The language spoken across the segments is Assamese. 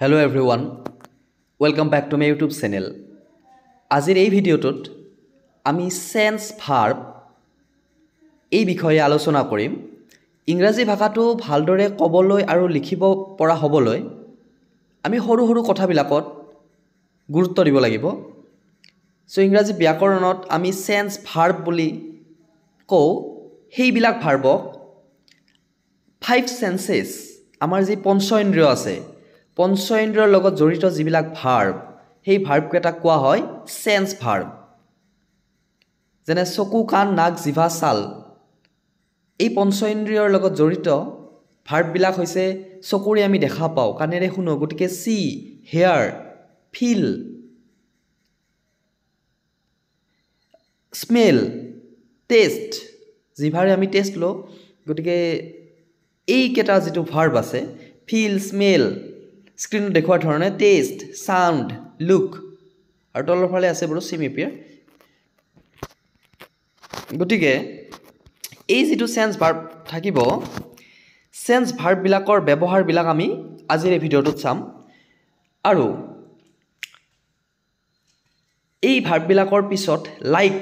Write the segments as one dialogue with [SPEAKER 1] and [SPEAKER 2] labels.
[SPEAKER 1] Hello everyone, welcome back to my YouTube channel. আজিৰ এই ভিডিঅ'টোত আমি সেন্স ভাৰ্ব এই বিষয়ে আলোচনা কৰিম। ইংৰাজী ভাষাটো ভালদৰে ক'বলৈ আৰু লিখিব পৰা হ'বলৈ আমি সৰু সৰু কথাবিলাকত গুৰুত্ব দিব লাগিব। সো ইংৰাজী ব্যাকৰণত আমি সেন্স ভাৰ্ব বুলি কওঁ সেইবিলাক ভাৰ্বক 5 সেন্সেস আমাৰ যি পঞ্চেন্দ্ৰিয় আছে পঞ্চেন্দ্ৰিয়ৰ লগত জড়িত যিবিলাক ভাৰ্ব সেই ভাৰ্ব কেইটা কোৱা হয় সেন্স ভাৰ্ব। যেনে চকু কাণ নাক জিভা ছাল এই পঞ্চেন্দ্ৰিয়ৰ লগত জড়িত ভাৰ্ববিলাক হৈছে চকুৰে আমি দেখা পাওঁ কাণেৰে শুনো গতিকে সি হেয়াৰ ফিল স্মেল টেষ্ট জিভাৰে আমি টেষ্ট লওঁ গতিকে এই কেইটা যিটো ভাৰ্ব আছে ফিল স্মেল স্ক্ৰীনত দেখুৱাৰ ধৰণে টেষ্ট সাউন্ড লুক আৰু তলৰ ফালে আছে বাৰু চিম এপিয়াৰ। গতিকে এই যিটো সেন্স ভাৰ্ব থাকিব সেন্স ভাৰ্ববিলাকৰ ব্যৱহাৰবিলাক আমি আজিৰ এই ভিডিঅ'টোত চাম আৰু এই ভাৰ্ববিলাকৰ পিছত লাইক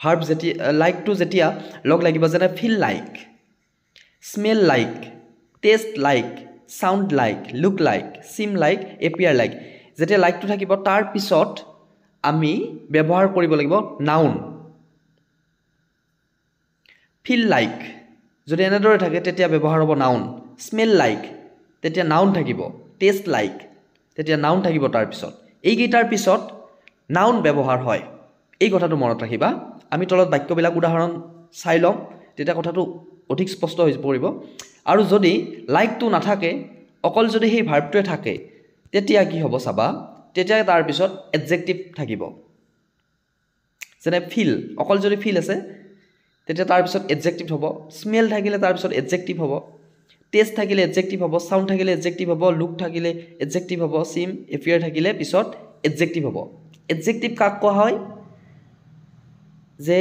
[SPEAKER 1] ভাৰ্ব যেতিয়া লাইকটো যেতিয়া লগ লাগিব যেনে feel like smell like taste like sound like look like seem like appear like যেতিয়া লাইকটো থাকিব তাৰ পিছত আমি ব্যৱহাৰ কৰিব লাগিব নাউন। ফিল লাইক যদি এনেদৰে থাকে তেতিয়া ব্যৱহাৰ হ'ব নাউন। স্মেল লাইক তেতিয়া নাউন থাকিব। টেষ্ট লাইক তেতিয়া নাউন থাকিব তাৰ পিছত এইকেইটাৰ পিছত নাউন ব্যৱহাৰ হয় এই কথাটো মনত ৰাখিবা। আমি তলত বাক্যবিলাক উদাহৰণ চাই ল'ম তেতিয়া কথাটো অধিক স্পষ্ট হৈ পৰিব। আৰু যদি লাইকটো নাথাকে অকল যদি সেই ভাৰ্বটোৱে থাকে তেতিয়া কি হ'ব চাবা তেতিয়া তাৰ পিছত এডজেক্টিভ থাকিব। যেনে ফিল অকল যদি ফিল আছে তেতিয়া তাৰ পিছত এডজেক্টিভ হ'ব। স্মেল থাকিলে তাৰ পিছত এডজেক্টিভ হ'ব। টেষ্ট থাকিলে এডজেক্টিভ হ'ব। সাউন্ড থাকিলে এডজেক্টিভ হ'ব। লুক থাকিলে এডজেক্টিভ হ'ব। সিম এপিয়াৰ থাকিলে পিছত এডজেক্টিভ হ'ব। এডজেক্টিভ কাক কোৱা হয় যে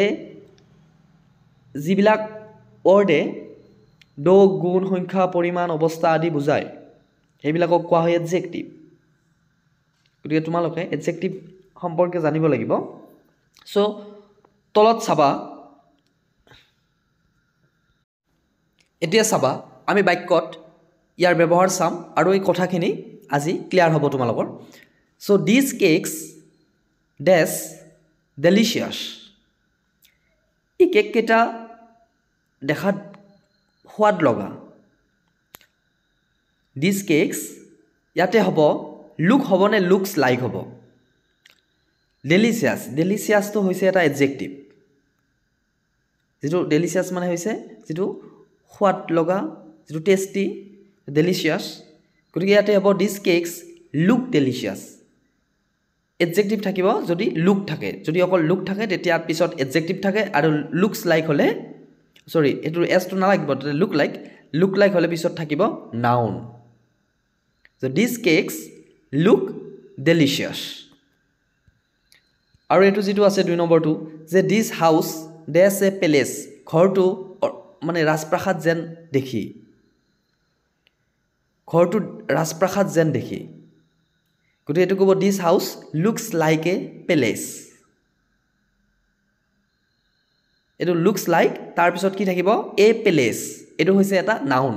[SPEAKER 1] যিবিলাক ৱৰ্ডে দোষ গুণ সংখ্যা পৰিমাণ অৱস্থা আদি বুজায় সেইবিলাকক কোৱা হয় এডজেক্টিভ। গতিকে তোমালোকে এডজেক্টিভ সম্পৰ্কে জানিব লাগিব। সো তলত চাবা এতিয়া চাবা আমি বাক্যত ইয়াৰ ব্যৱহাৰ চাম আৰু এই কথাখিনি আজি ক্লিয়াৰ হ'ব তোমালোকৰ। সো দিছ কেকছ ডেছ ডেলিচিয়াছ এই কেককেইটা দেখাত সোৱাদ লগা। দিছ কেকছ ইয়াতে হ'ব লুক হ'বনে লুকছ লাইক হ'ব। ডেলিচিয়াছ ডেলিচিয়াছটো হৈছে এটা এডজেক্টিভ যিটো ডেলিচিয়াছ মানে হৈছে যিটো সোৱাদ লগা যিটো টেষ্টি ডেলিচিয়াছ। গতিকে ইয়াতে হ'ব দিছ কেকছ লুক ডেলিচিয়াছ এডজেক্টিভ থাকিব যদি লুক থাকে। যদি অকল লুক থাকে তেতিয়া পিছত এডজেক্টিভ থাকে আৰু লুকছ লাইক হ'লে সৰি এইটো এছটো নালাগিব লুক লাইক হ'লে পিছত থাকিব noun. So these cakes look delicious. আৰু এইটো যিটো আছে 2 নম্বৰটো যে দিছ হাউচ ডেছ এ পেলেচ ঘৰটো মানে ৰাজপ্ৰাসাদ যেন দেখি ঘৰটো ৰাজপ্ৰাসাদ যেন দেখি। গতিকে এইটো ক'ব this house looks like a palace. এইটো লুকছ লাইক তাৰপিছত কি থাকিব এ পেলেচ এইটো হৈছে এটা নাউন।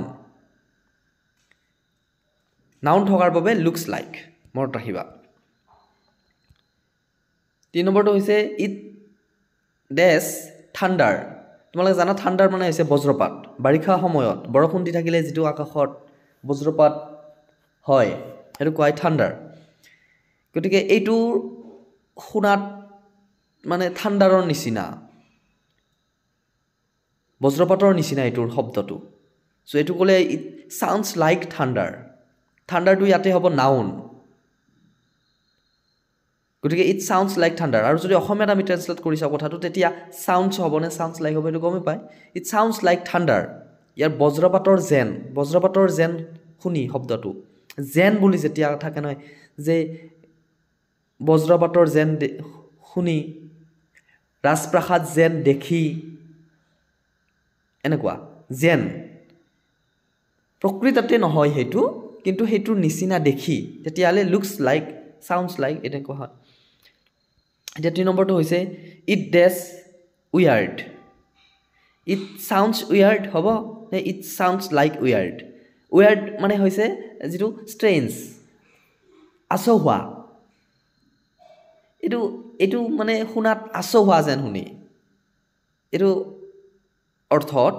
[SPEAKER 1] নাউন থকাৰ বাবে লুকছ লাইক মনত ৰাখিবা। 3 নম্বৰটো হৈছে ইট ডেছ থাণ্ডাৰ। তোমালোকে জানা থাণ্ডাৰ মানে হৈছে বজ্ৰপাত। বাৰিষা সময়ত বৰষুণ দি থাকিলে যিটো আকাশত বজ্ৰপাত হয় সেইটো কোৱা হয় থাণ্ডাৰ। গতিকে এইটো শুনাত মানে থাণ্ডাৰৰ নিচিনা বজ্ৰপাতৰ নিচিনা এইটোৰ শব্দটো। চ' এইটো ক'লে ইট চাউণ্ডছ লাইক থাণ্ডাৰ। থাণ্ডাৰটো ইয়াতে হ'ব নাউন। গতিকে ইট চাউণ্ডছ লাইক থাণ্ডাৰ আৰু যদি অসমীয়াত আমি ট্ৰেন্সলেট কৰি চাওঁ কথাটো তেতিয়া চাউণ্ডছ হ'বনে চাউণ্ডছ লাইক হ'ব এইটো গমেই পায়। ইট চাউণ্ডছ লাইক থাণ্ডাৰ ইয়াৰ বজ্ৰপাতৰ যেন শুনি শব্দটো যেন বুলি যেতিয়া থাকে নহয় যে বজ্ৰপাতৰ যেন শুনি ৰাজপ্ৰাসাদ যেন দেখি এনেকুৱা যেন প্ৰকৃততে নহয় সেইটো কিন্তু সেইটোৰ নিচিনা দেখি তেতিয়াহ'লে লুকছ লাইক চাউণ্ডছ লাইক এনেকুৱা হয় এতিয়া 3 নম্বৰটো হৈছে ইট ডেছ উইয়াৰ্ড ইট চাউণ্ডছ উইয়াৰ্ড হ'ব নে ইট চাউণ্ডছ লাইক উইয়াৰ্ড উইয়াৰ্ড মানে হৈছে যিটো ষ্ট্ৰেঞ্জ আচহুৱা এইটো মানে শুনাত আচহুৱা যেন শুনি এইটো অৰ্থত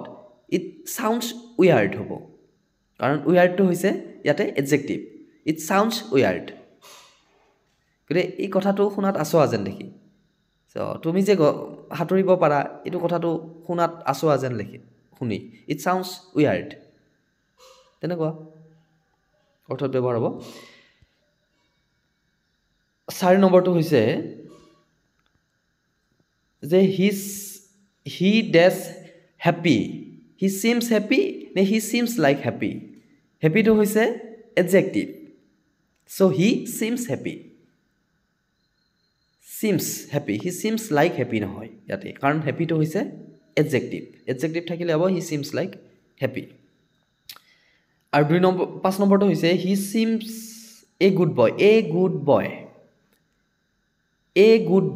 [SPEAKER 1] ইট চাউণ্ডছ উইয়াৰ্ড হ'ব কাৰণ উইয়াৰ্ডটো হৈছে ইয়াতে এডজেক্টিভ ইট চাউণ্ডছ উইয়াৰ্ড গতিকে এই কথাটো শুনাত আচহুৱা যেন দেখি তুমি যে সাঁতুৰিব পাৰা এইটো কথাটো শুনাত আচহুৱা যেন দেখি শুনি ইট চাউণ্ডছ উইয়াৰ্ড তেনেকুৱা অৰ্থত ব্যৱহাৰ হ'ব 4 নম্বৰটো হৈছে যে হি ডেছ হেপী হি চিমছ হেপী নে হি চিমছ লাইক হেপী হেপীটো হৈছে এডজেক্টিভ চ' হি চিমছ হেপী চিমছ হেপী হি চিমছ লাইক হেপী নহয় ইয়াতে কাৰণ হেপীটো হৈছে এডজেক্টিভ থাকিলে হ'ব হি চিমছ লাইক হেপী আৰু 5 নম্বৰটো হৈছে হি চিমছ এ গুড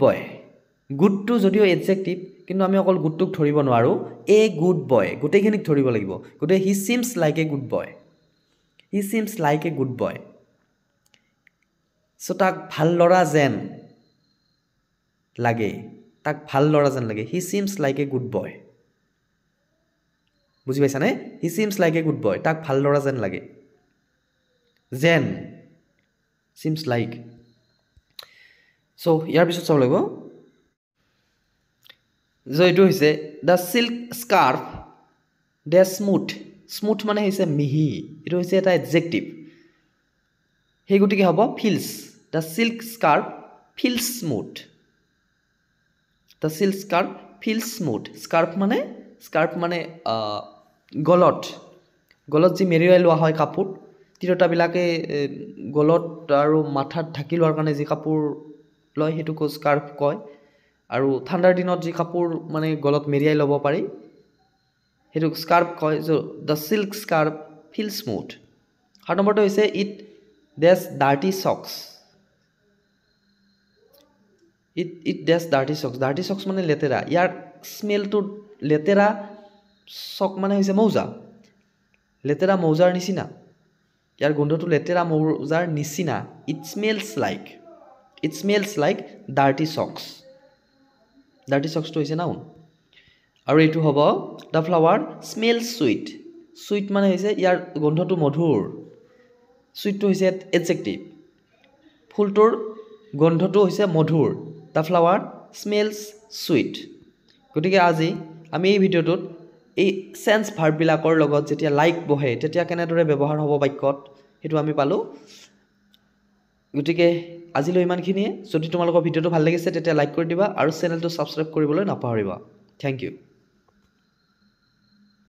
[SPEAKER 1] বয় গুডটো যদিও এডজেক্টিভ কিন্তু আমি অকল গুডটোক ধৰিব নোৱাৰোঁ এ গুড বয় গোটেইখিনিক ধৰিব লাগিব গতিকে he seems like a good boy চ' তাক ভাল ল'ৰা যেন লাগে he seems like a good boy বুজি পাইছানে he seems like a good boy তাক ভাল ল'ৰা যেন লাগে যেন চিমছ লাইক চ' ইয়াৰ পিছত চাব লাগিব যে এইটো হৈছে the silk scarf day smooth মানে হৈছে মিহি এইটো হৈছে এটা এডজেক্টিভ সেই গতিকে হ'ব feels the silk scarf feels smooth scarf মানে গলত যি মেৰিয়াই লোৱা হয় কাপোৰ তিৰোতাবিলাকে গলত আৰু মাথাত ঢাকি লোৱাৰ কাৰণে যি কাপোৰ লয় সেইটোক স্কাৰ্ফ কয় আৰু ঠাণ্ডাৰ দিনত যি কাপোৰ মানে গলত মেৰিয়াই ল'ব পাৰি সেইটোক স্কাৰ্ফ কয় the silk scarf feel smooth 7 নম্বৰটো হৈছে ইট ডেছ ডাৰ্টি চক্স মানে লেতেৰা ইয়াৰ স্মেলটো লেতেৰা চক মানে হৈছে মৌজাৰ নিচিনা ইয়াৰ গোন্ধটো লেতেৰা মৌজাৰ নিচিনা ইট স্মেলছ লাইক ডাৰ্টি চক্সটো হৈছে নাউন আৰু এইটো হ'ব দ্য ফ্লাৱাৰ স্মেলছ চুইট মানে হৈছে ইয়াৰ গোন্ধটো মধুৰ চুইটটো হৈছে এডজেক্টিভ ফুলটোৰ গোন্ধটো হৈছে মধুৰ দ্য ফ্লাৱাৰ স্মেলছ চুইট গতিকে আজি আমি এই ভিডিঅ'টোত এই চেন্স ভাৰ্ববিলাকৰ লগত যেতিয়া লাইক বহে তেতিয়া কেনেদৰে ব্যৱহাৰ হ'ব বাক্যত সেইটো আমি পালোঁ গতিকে আজিলৈ ইমানখিনিয়ে যদি তোমালোকৰ ভিডিঅ'টো ভাল লাগিছে তেতিয়া লাইক কৰি দিবা আৰু চেনেলটো ছাবস্ক্ৰাইব কৰিবলৈ নাপাহৰিবা থেংক ইউ